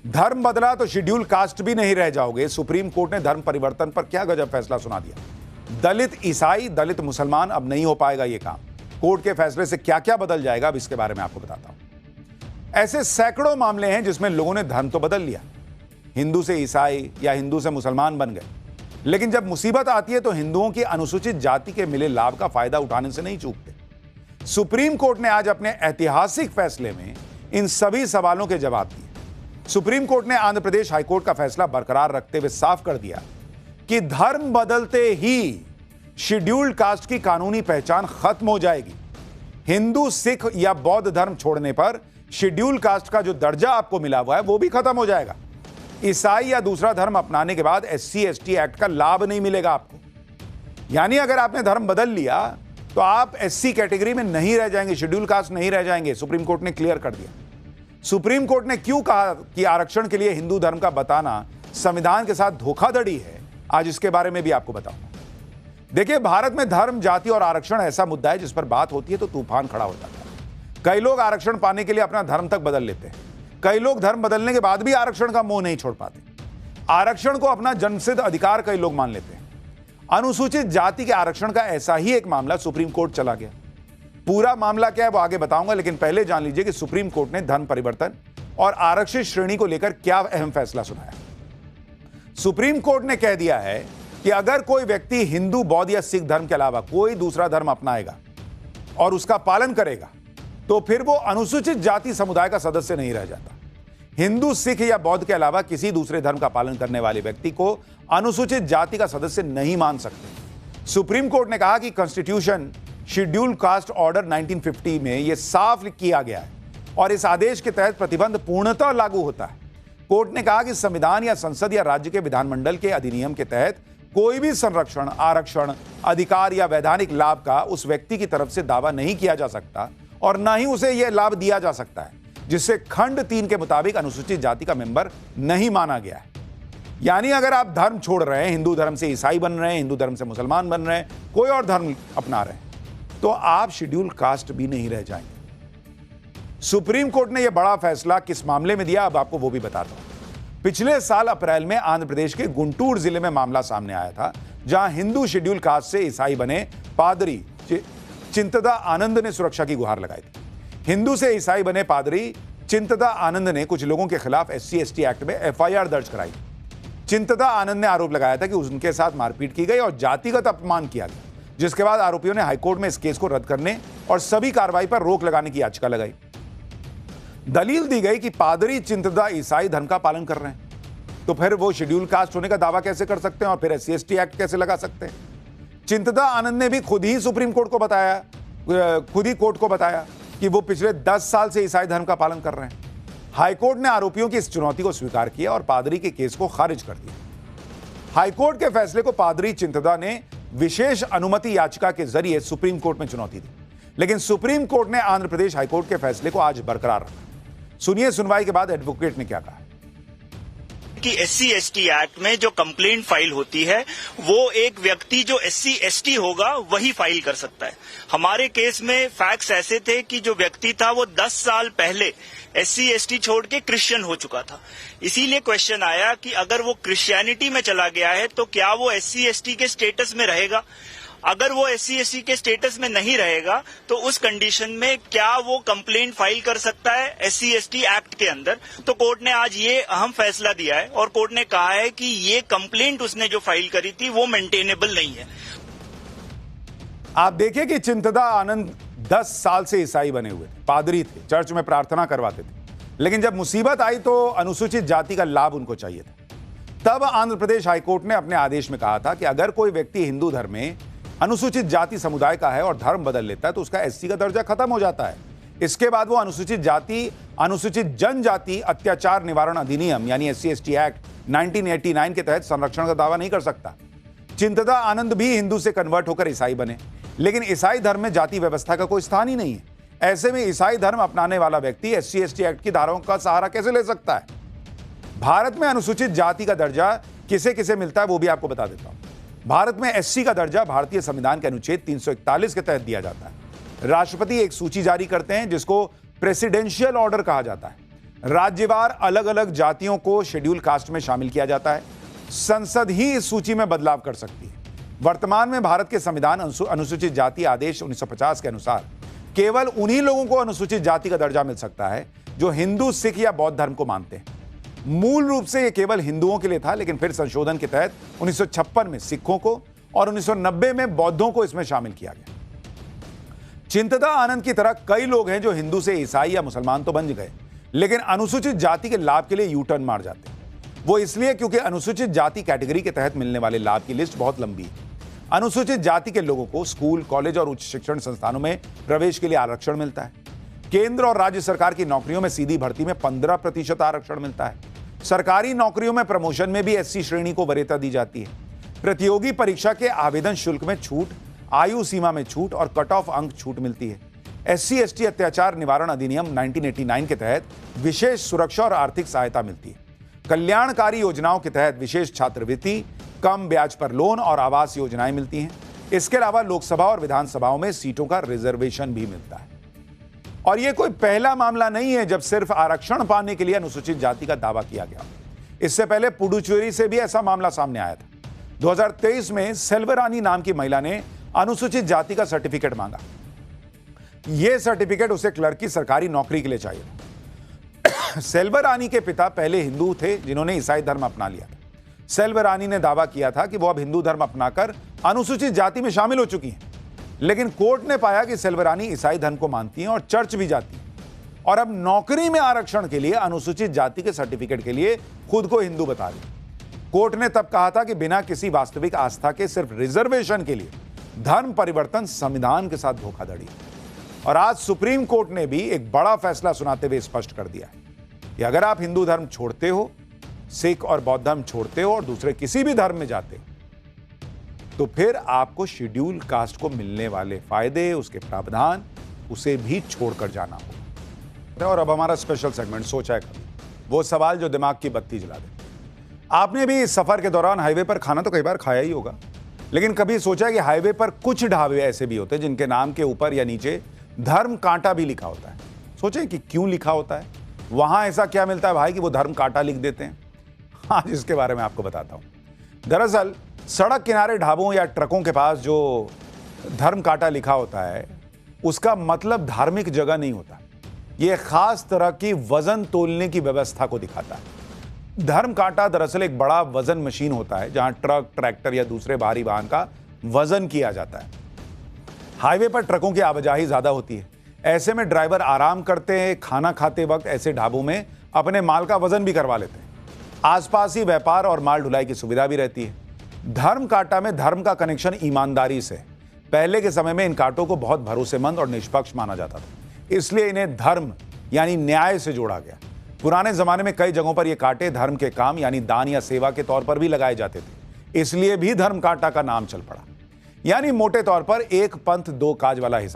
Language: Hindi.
धर्म बदला तो शेड्यूल कास्ट भी नहीं रह जाओगे। सुप्रीम कोर्ट ने धर्म परिवर्तन पर क्या गजब फैसला सुना दिया। दलित ईसाई, दलित मुसलमान, अब नहीं हो पाएगा ये काम। कोर्ट के फैसले से क्या क्या बदल जाएगा, अब इसके बारे में आपको बताता हूं। ऐसे सैकड़ों मामले हैं जिसमें लोगों ने धर्म तो बदल लिया, हिंदू से ईसाई या हिंदू से मुसलमान बन गए, लेकिन जब मुसीबत आती है तो हिंदुओं की अनुसूचित जाति के मिले लाभ का फायदा उठाने से नहीं चूकते। सुप्रीम कोर्ट ने आज अपने ऐतिहासिक फैसले में इन सभी सवालों के जवाब दिए। सुप्रीम कोर्ट ने आंध्र प्रदेश हाईकोर्ट का फैसला बरकरार रखते हुए साफ कर दिया कि धर्म बदलते ही शेड्यूल्ड कास्ट की कानूनी पहचान खत्म हो जाएगी। हिंदू, सिख या बौद्ध धर्म छोड़ने पर शेड्यूल्ड कास्ट का जो दर्जा आपको मिला हुआ है वो भी खत्म हो जाएगा। ईसाई या दूसरा धर्म अपनाने के बाद SC ST एक्ट का लाभ नहीं मिलेगा आपको। यानी अगर आपने धर्म बदल लिया तो आप SC कैटेगरी में नहीं रह जाएंगे, शेड्यूल कास्ट नहीं रह जाएंगे। सुप्रीम कोर्ट ने क्लियर कर दिया। सुप्रीम कोर्ट ने क्यों कहा कि आरक्षण के लिए हिंदू धर्म का बताना संविधान के साथ धोखाधड़ी है, आज इसके बारे में भी आपको बताऊंगा। देखिए, भारत में धर्म, जाति और आरक्षण ऐसा मुद्दा है जिस पर बात होती है तो तूफान खड़ा हो जाता है। कई लोग आरक्षण पाने के लिए अपना धर्म तक बदल लेते हैं। कई लोग धर्म बदलने के बाद भी आरक्षण का मोह नहीं छोड़ पाते। आरक्षण को अपना जन्मसिद्ध अधिकार कई लोग मान लेते हैं। अनुसूचित जाति के आरक्षण का ऐसा ही एक मामला सुप्रीम कोर्ट चला गया। पूरा मामला क्या है वो आगे बताऊंगा, लेकिन पहले जान लीजिए कि सुप्रीम कोर्ट ने धर्म परिवर्तन और आरक्षित श्रेणी को लेकर क्या अहम फैसला सुनाया। सुप्रीम कोर्ट ने कह दिया है कि अगर कोई व्यक्ति हिंदू, बौद्ध या सिख धर्म के अलावा कोई दूसरा धर्म अपनाएगा और उसका पालन करेगा तो फिर वो अनुसूचित जाति समुदाय का सदस्य नहीं रह जाता। हिंदू, सिख या बौद्ध के अलावा किसी दूसरे धर्म का पालन करने वाले व्यक्ति को अनुसूचित जाति का सदस्य नहीं मान सकते। सुप्रीम कोर्ट ने कहा कि कॉन्स्टिट्यूशन शेड्यूल कास्ट ऑर्डर 1950 में यह साफ किया गया है और इस आदेश के तहत प्रतिबंध पूर्णतः लागू होता है। कोर्ट ने कहा कि संविधान या संसद या राज्य के विधानमंडल के अधिनियम के तहत कोई भी संरक्षण, आरक्षण, अधिकार या वैधानिक लाभ का उस व्यक्ति की तरफ से दावा नहीं किया जा सकता और न ही उसे यह लाभ दिया जा सकता है जिससे खंड 3 के मुताबिक अनुसूचित जाति का मेंबर नहीं माना गया है। यानी अगर आप धर्म छोड़ रहे हैं, हिंदू धर्म से ईसाई बन रहे हैं, हिंदू धर्म से मुसलमान बन रहे हैं, कोई और धर्म अपना रहे हैं, तो आप शेड्यूल कास्ट भी नहीं रह जाएंगे। सुप्रीम कोर्ट ने यह बड़ा फैसला किस मामले में दिया, अब आपको वो भी बताता हूं। पिछले साल अप्रैल में आंध्र प्रदेश के गुंटूर जिले में मामला सामने आया था, जहां हिंदू शेड्यूल कास्ट से ईसाई बने पादरी चिंतदा आनंद ने सुरक्षा की गुहार लगाई थी। हिंदू से ईसाई बने पादरी चिंतदा आनंद ने कुछ लोगों के खिलाफ SC ST एक्ट में FIR दर्ज कराई। चिंतदा आनंद ने आरोप लगाया था कि उनके साथ मारपीट की गई और जातिगत अपमान किया गया, जिसके बाद आरोपियों ने हाईकोर्ट में इस केस को रद्द करने और सभी कार्रवाई पर रोक लगाने की याचिका लगाई। दलील दी गई कि पादरी चिंतदा ईसाई धर्म का पालन कर रहे हैं, तो फिर वो शेड्यूल कास्ट होने का दावा कैसे कर सकते हैं और फिर SC ST एक्ट कैसे लगा सकते हैं। चिंतदा आनंद ने भी खुद ही कोर्ट को बताया कि वो पिछले 10 साल से ईसाई धर्म का पालन कर रहे हैं। हाईकोर्ट ने आरोपियों की इस चुनौती को स्वीकार किया और पादरी के केस को खारिज कर दिया। हाईकोर्ट के फैसले को पादरी चिंतदा ने विशेष अनुमति याचिका के जरिए सुप्रीम कोर्ट में चुनौती दी, लेकिन सुप्रीम कोर्ट ने आंध्र प्रदेश हाईकोर्ट के फैसले को आज बरकरार रखा। सुनिए सुनवाई के बाद एडवोकेट ने क्या कहा कि SC ST एक्ट में जो कंप्लेंट फाइल होती है वो एक व्यक्ति जो SC ST होगा वही फाइल कर सकता है। हमारे केस में फैक्ट्स ऐसे थे कि जो व्यक्ति था वो 10 साल पहले SC ST छोड़ के क्रिश्चियन हो चुका था। इसीलिए क्वेश्चन आया कि अगर वो क्रिश्चियनिटी में चला गया है तो क्या वो SC ST के स्टेटस में रहेगा। अगर वो SC ST के स्टेटस में नहीं रहेगा तो उस कंडीशन में क्या वो कंप्लेंट फाइल कर सकता है SC ST एक्ट के अंदर। तो कोर्ट ने आज ये अहम फैसला दिया है और कोर्ट ने कहा है कि ये कंप्लेंट उसने जो फाइल करी थी वो मेंटेनेबल नहीं है। आप देखिए कि चिंतदा आनंद 10 साल से ईसाई बने हुए थे, पादरी थे, चर्च में प्रार्थना करवाते थे, लेकिन जब मुसीबत आई तो अनुसूचित जाति का लाभ उनको चाहिए था। तब आंध्र प्रदेश हाईकोर्ट ने अपने आदेश में कहा था कि अगर कोई व्यक्ति हिंदू धर्म में अनुसूचित जाति समुदाय का है और धर्म बदल लेता है तो उसका SC का दर्जा खत्म हो जाता है। इसके बाद वो अनुसूचित जाति, अनुसूचित जनजाति अत्याचार निवारण अधिनियम यानी SC ST एक्ट 1989 के तहत संरक्षण का दावा नहीं कर सकता। चिंतदा आनंद भी हिंदू से कन्वर्ट होकर ईसाई बने, लेकिन ईसाई धर्म में जाति व्यवस्था का कोई स्थान ही नहीं है। ऐसे में ईसाई धर्म अपनाने वाला व्यक्ति SC ST एक्ट की धाराओं का सहारा कैसे ले सकता है। भारत में अनुसूचित जाति का दर्जा किसे किसे मिलता है वो भी आपको बता देता हूं। भारत में SC का दर्जा भारतीय संविधान के अनुच्छेद 341 के तहत दिया जाता है। राष्ट्रपति एक सूची जारी करते हैं जिसको प्रेसिडेंशियल ऑर्डर कहा जाता है। राज्यवार अलग अलग जातियों को शेड्यूल कास्ट में शामिल किया जाता है। संसद ही इस सूची में बदलाव कर सकती है। वर्तमान में भारत के संविधान अनुसूचित जाति आदेश 1950 के अनुसार केवल उन्हीं लोगों को अनुसूचित जाति का दर्जा मिल सकता है जो हिंदू, सिख या बौद्ध धर्म को मानते हैं। मूल रूप से यह केवल हिंदुओं के लिए था, लेकिन फिर संशोधन के तहत 1956 में सिखों को और 1990 में बौद्धों को इसमें शामिल किया गया। चिंतदा आनंद की तरह कई लोग हैं जो हिंदू से ईसाई या मुसलमान तो बन गए, लेकिन अनुसूचित जाति के लाभ के लिए यू टर्न मार जाते हैं। वो इसलिए क्योंकि अनुसूचित जाति कैटेगरी के तहत मिलने वाले लाभ की लिस्ट बहुत लंबी है। अनुसूचित जाति के लोगों को स्कूल, कॉलेज और उच्च शिक्षण संस्थानों में प्रवेश के लिए आरक्षण मिलता है। केंद्र और राज्य सरकार की नौकरियों में सीधी भर्ती में 15% आरक्षण मिलता है। सरकारी नौकरियों में प्रमोशन में भी एससी श्रेणी को वरीयता दी जाती है। प्रतियोगी परीक्षा के आवेदन शुल्क में छूट, आयु सीमा में छूट और कट ऑफ अंक छूट मिलती है। एससी एसटी अत्याचार निवारण अधिनियम 1989 के तहत विशेष सुरक्षा और आर्थिक सहायता मिलती है। कल्याणकारी योजनाओं के तहत विशेष छात्रवृत्ति, कम ब्याज पर लोन और आवास योजनाएं मिलती हैं। इसके अलावा लोकसभा और विधानसभाओं में सीटों का रिजर्वेशन भी मिलता है। और यह कोई पहला मामला नहीं है जब सिर्फ आरक्षण पाने के लिए अनुसूचित जाति का दावा किया गया। इससे पहले पुडुचेरी से भी ऐसा मामला सामने आया था। 2023 में सेल्वरानी नाम की महिला ने अनुसूचित जाति का सर्टिफिकेट मांगा। यह सर्टिफिकेट उसे क्लर्क की सरकारी नौकरी के लिए चाहिए। सेल्वरानी के पिता पहले हिंदू थे जिन्होंने ईसाई धर्म अपना लिया था। सेल्वरानी ने दावा किया था कि वो अब हिंदू धर्म अपनाकर अनुसूचित जाति में शामिल हो चुकी हैं, लेकिन कोर्ट ने पाया कि सेल्वरानी ईसाई धर्म को मानती हैं और चर्च भी जाती हैं और अब नौकरी में आरक्षण के लिए अनुसूचित जाति के सर्टिफिकेट के लिए खुद को हिंदू बता रही। कोर्ट ने तब कहा था कि बिना किसी वास्तविक आस्था के सिर्फ रिजर्वेशन के लिए धर्म परिवर्तन संविधान के साथ धोखाधड़ी है। और आज सुप्रीम कोर्ट ने भी एक बड़ा फैसला सुनाते हुए स्पष्ट कर दिया है कि अगर आप हिंदू धर्म छोड़ते हो, सिख और बौद्ध धर्म छोड़ते हो और दूसरे किसी भी धर्म में जाते हो, तो फिर आपको शेड्यूल कास्ट को मिलने वाले फायदे, उसके प्रावधान, उसे भी छोड़कर जाना होगा। और अब हमारा स्पेशल सेगमेंट सोचा है कभी, वो सवाल जो दिमाग की बत्ती जला दे। आपने भी इस सफर के दौरान हाईवे पर खाना तो कई बार खाया ही होगा, लेकिन कभी सोचा कि हाईवे पर कुछ ढाबे ऐसे भी होते हैं जिनके नाम के ऊपर या नीचे धर्म कांटा भी लिखा होता है। सोचे कि क्यों लिखा होता है, वहां ऐसा क्या मिलता है भाई कि वो धर्म कांटा लिख देते हैं। आज इसके बारे में आपको बताता हूं। दरअसल सड़क किनारे ढाबों या ट्रकों के पास जो धर्म कांटा लिखा होता है उसका मतलब धार्मिक जगह नहीं होता। यह खास तरह की वजन तोलने की व्यवस्था को दिखाता है। धर्म कांटा दरअसल एक बड़ा वजन मशीन होता है जहां ट्रक, ट्रैक्टर या दूसरे भारी वाहन का वजन किया जाता है। हाईवे पर ट्रकों की आवाजाही ज्यादा होती है, ऐसे में ड्राइवर आराम करते हैं, खाना खाते वक्त ऐसे ढाबों में अपने माल का वजन भी करवा लेते हैं। आसपास ही व्यापार और माल ढुलाई की सुविधा भी रहती है। धर्म कांटा में धर्म का कनेक्शन ईमानदारी से। पहले के समय में इन कांटों को बहुत भरोसेमंद और निष्पक्ष माना जाता था, इसलिए इन्हें धर्म यानी न्याय से जोड़ा गया। पुराने जमाने में कई जगहों पर ये कांटे धर्म के काम यानी दान या सेवा के तौर पर भी लगाए जाते थे, इसलिए भी धर्म कांटा का नाम चल पड़ा। यानी मोटे तौर पर एक पंथ दो काज वाला हिसाब।